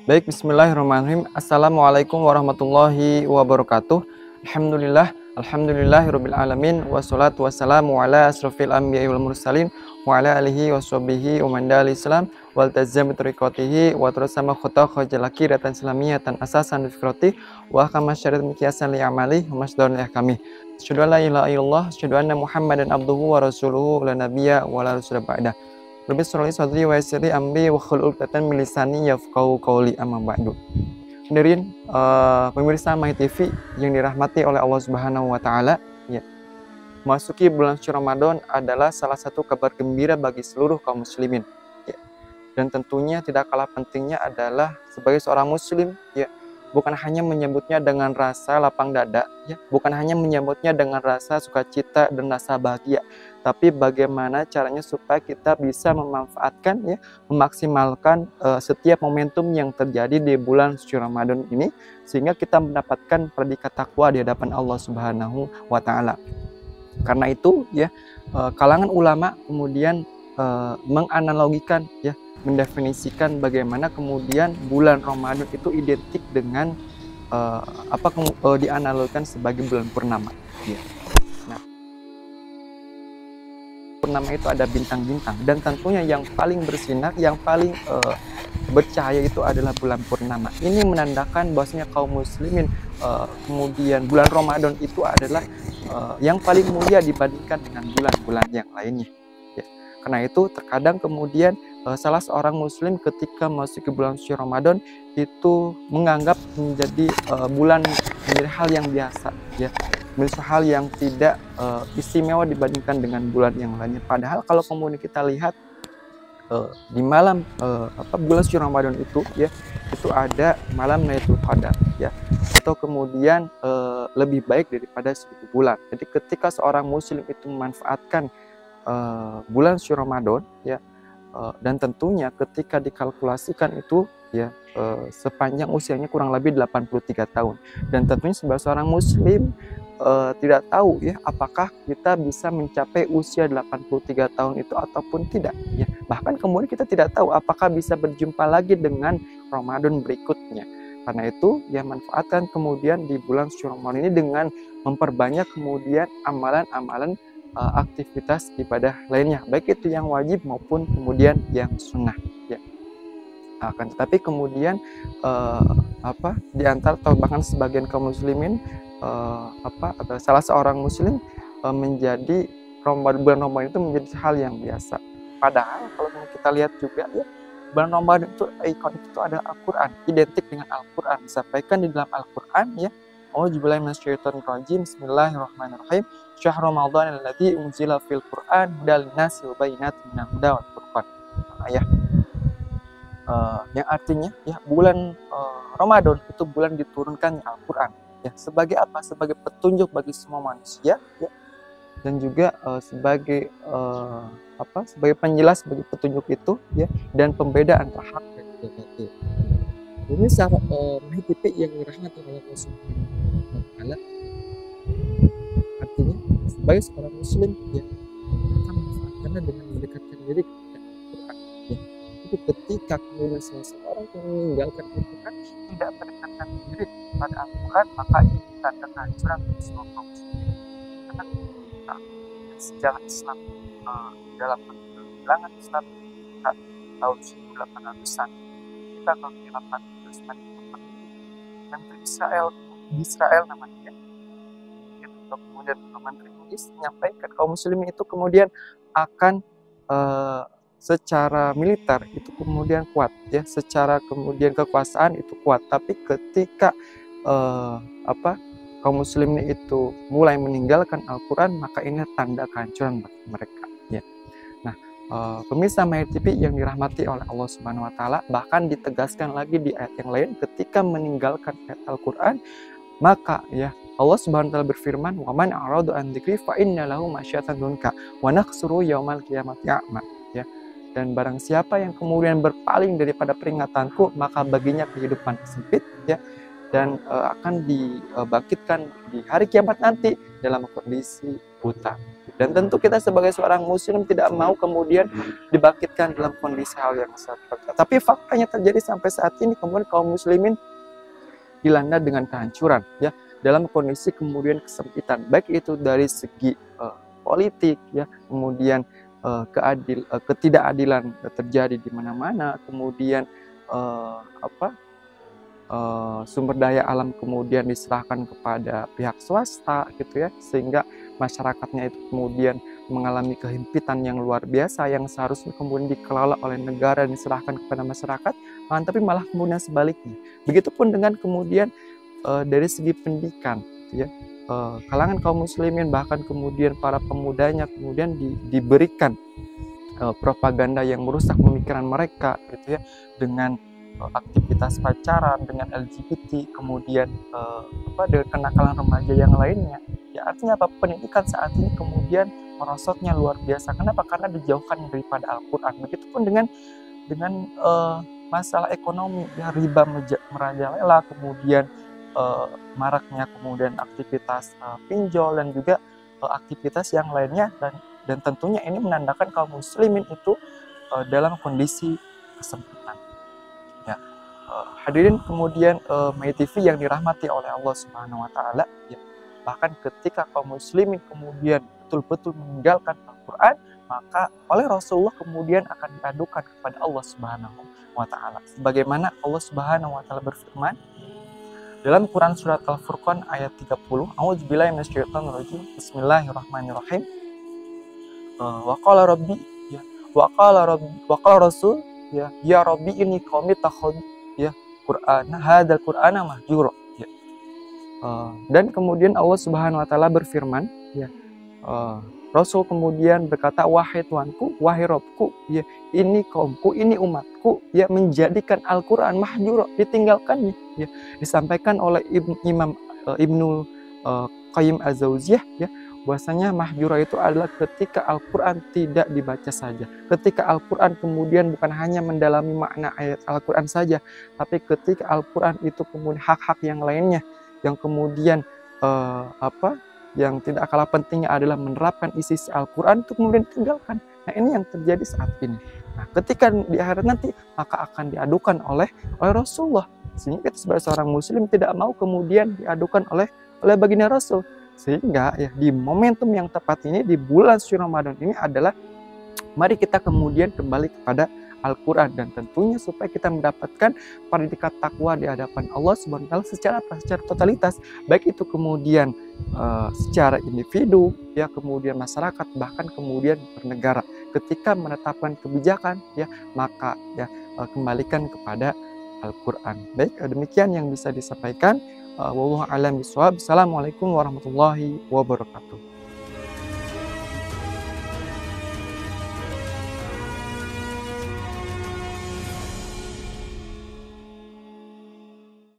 Baik, bismillahirrahmanirrahim. Assalamualaikum warahmatullahi wabarakatuh. Alhamdulillahirabbil alamin, wassalatu wassalamu ala asrofil anbiya'i wal mursalin wa ala alihi washabihi wa man dal islam wal tazam tariqatihi wa terusama khutah khajalaki ratan islamiyatan asasan fikrati wa kama syariat mikiasan li amali wa masdarun li ahkami. Asyhadu an la ilaha illallah, asyhadu anna Muhammadan abduhu wa rasuluhu la nabiyya wa la rasula ba'da. Lebih sholli sadri wa yassiri amri wa khulul tatan milisani yafqahu qawli amma ba'du. Hadirin pemirsa My TV yang dirahmati oleh Allah Subhanahu wa taala, ya. Memasuki bulan suci Ramadan adalah salah satu kabar gembira bagi seluruh kaum muslimin, ya. Dan tentunya tidak kalah pentingnya adalah sebagai seorang muslim, ya, bukan hanya menyambutnya dengan rasa lapang dada, ya, bukan hanya menyambutnya dengan rasa sukacita dan rasa bahagia, tapi bagaimana caranya supaya kita bisa memanfaatkan, ya, memaksimalkan setiap momentum yang terjadi di bulan suci Ramadan ini sehingga kita mendapatkan predikat takwa di hadapan Allah Subhanahu wa taala. Karena itu, ya, kalangan ulama kemudian menganalogikan, ya, mendefinisikan bagaimana kemudian bulan Ramadan itu identik dengan dianalogikan sebagai bulan purnama, ya. Nah, purnama itu ada bintang-bintang dan tentunya yang paling bersinar, yang paling bercahaya itu adalah bulan purnama. Ini menandakan bahwasanya kaum muslimin kemudian bulan Ramadan itu adalah yang paling mulia dibandingkan dengan bulan-bulan yang lainnya, ya. Karena itu terkadang kemudian salah seorang muslim ketika masuk ke bulan suci Ramadan itu menganggap menjadi menjadi hal yang biasa, ya, menjadi hal yang tidak istimewa dibandingkan dengan bulan yang lainnya. Padahal kalau kemudian kita lihat di malam bulan suci Ramadan itu, ya, itu ada malam Lailatul Qadar, ya, atau kemudian lebih baik daripada 1000 bulan. Jadi ketika seorang muslim itu memanfaatkan bulan suci Ramadan, ya, dan tentunya ketika dikalkulasikan itu, ya, sepanjang usianya kurang lebih 83 tahun. Dan tentunya sebagai seorang muslim tidak tahu, ya, apakah kita bisa mencapai usia 83 tahun itu ataupun tidak, ya. Bahkan kemudian kita tidak tahu apakah bisa berjumpa lagi dengan Ramadan berikutnya. Karena itu, ya, manfaatkan kemudian di bulan suci Ramadan ini dengan memperbanyak kemudian amalan-amalan aktivitas ibadah lainnya, baik itu yang wajib maupun kemudian yang sunnah, ya. Akan tetapi kemudian di antara atau bahkan sebagian kaum muslimin atau salah seorang muslim menjadi bulan Ramadan itu menjadi hal yang biasa. Padahal kalau kita lihat juga, ya, bulan Ramadan itu ikon itu adalah Al-Quran, identik dengan Al-Quran, disampaikan di dalam Al-Quran, ya. Auzubillahi minasyaitonir rajim. Bismillahirrahmanirrahim. Syahrul Ramadan alladzi unzila fil Qur'an hudal linnasi wa bayyinatin minal huda wal furqan. Ya. Yang artinya, ya, bulan Ramadan itu bulan diturunkannya Al-Qur'an, ya, sebagai apa? Sebagai petunjuk bagi semua manusia, ya, dan juga sebagai sebagai penjelas bagi petunjuk itu, ya, dan pembeda antara hak dan batil. Ini sahabat MyTV yang dirahmati oleh Allah Subhanahu wa taala. Artinya sebagai seorang muslim, ya, kita memanfaatkannya dengan mendekatkan diri kepada Al-Quran, ya. Itu ketika kemudian seseorang meninggalkan Al-Quran, tidak mendekatkan diri kepada Al-Quran, maka ini tanda kehancuran bagi seluruh kaum muslimin. Karena kita sejarah Islam dalam bilangan Islam tahun 1800-an, kita kalau di 1800-an Menteri Israel namanya, kemudian Menteri Inggris menyampaikan kaum muslimin itu kemudian akan secara militer itu kemudian kuat, ya, secara kemudian kekuasaan itu kuat, tapi ketika kaum muslimin itu mulai meninggalkan Al-Quran, maka ini tanda kehancuran bagi mereka, ya. Nah, pemirsa My TV yang dirahmati oleh Allah Subhanahu wa taala, bahkan ditegaskan lagi di ayat yang lain ketika meninggalkan ayat Al-Quran, maka, ya, Allah Subhanahu wa taala berfirman, "Wa man a'rada an dzikri fa inna lahu masyatan dunka wa nahsuru yaumal qiyamati a'ma." Ya. Dan barang siapa yang kemudian berpaling daripada peringatanku, maka baginya kehidupan sempit, ya, dan akan dibangkitkan di hari kiamat nanti dalam kondisi buta. Dan tentu kita sebagai seorang muslim tidak mau kemudian dibangkitkan dalam kondisi hal yang seperti itu. Tapi faktanya terjadi sampai saat ini, kemudian kaum muslimin dilanda dengan kehancuran ya, dalam kondisi kemudian kesempitan, baik itu dari segi politik ya, kemudian ketidakadilan terjadi di mana-mana, kemudian sumber daya alam kemudian diserahkan kepada pihak swasta gitu ya, sehingga masyarakatnya itu kemudian mengalami kehimpitan yang luar biasa yang seharusnya kemudian dikelola oleh negara dan diserahkan kepada masyarakat, tapi malah kemudian sebaliknya. Begitupun dengan kemudian dari segi pendidikan gitu ya, kalangan kaum muslimin bahkan kemudian para pemudanya kemudian diberikan propaganda yang merusak pemikiran mereka gitu ya, dengan aktivitas pacaran dengan LGBT, kemudian dengan kenakalan remaja yang lainnya. Ya artinya apa? Pendidikan saat ini kemudian merosotnya luar biasa. Kenapa? Karena dijauhkan daripada Al-Quran. Begitupun dengan masalah ekonomi ya, riba merajalela, kemudian maraknya kemudian aktivitas pinjol dan juga aktivitas yang lainnya, dan tentunya ini menandakan kaum muslimin itu dalam kondisi kesempitan. Ya, hadirin kemudian My TV yang dirahmati oleh Allah Subhanahu Wa Taala, ya, bahkan ketika kaum muslimin kemudian betul-betul meninggalkan Al-Quran, maka oleh Rasulullah kemudian akan diadukan kepada Allah Subhanahu Wa Taala. Sebagaimana Allah Subhanahu Wa Taala berfirman dalam Quran surat Al-Furqan ayat 30, A'udzubillahi minasyaitonirrajim. Bismillahirrahmanirrahim. Wa qala rabbi ya, wa qala rasul ya rabbi inni qaumi takhadhu ya hadzal qur'ana mahjura ya. Dan kemudian Allah Subhanahu wa taala berfirman ya, Rasul kemudian berkata, wahai Tuanku, wahai Robku, ya, ini kaumku, ini umatku, ya, menjadikan Al-Quran mahjura, ditinggalkannya. Ya, disampaikan oleh Imam Ibnu Qayyim Az-Zauziyah, ya, bahwasanya mahjura itu adalah ketika Al-Quran tidak dibaca saja, ketika Al-Quran kemudian bukan hanya mendalami makna ayat Al-Quran saja, tapi ketika Al-Quran itu kemudian hak-hak yang lainnya, yang kemudian yang tidak kalah pentingnya adalah menerapkan isi Al-Quran itu kemudian ditinggalkan. Nah, ini yang terjadi saat ini. Nah, ketika di akhirat nanti maka akan diadukan oleh Rasulullah. Sehingga kita sebagai seorang muslim tidak mau kemudian diadukan oleh baginda Rasul. Sehingga ya di momentum yang tepat ini, di bulan suci Ramadan ini adalah mari kita kemudian kembali kepada Al-Quran, dan tentunya supaya kita mendapatkan predikat takwa di hadapan Allah Subhanahu wa Ta'ala secara totalitas, baik itu kemudian secara individu ya, kemudian masyarakat, bahkan kemudian bernegara. Ketika menetapkan kebijakan ya, maka ya kembalikan kepada Al-Quran. Baik, demikian yang bisa disampaikan. Wallahu a'lam bishawab. Assalamualaikum warahmatullahi wabarakatuh.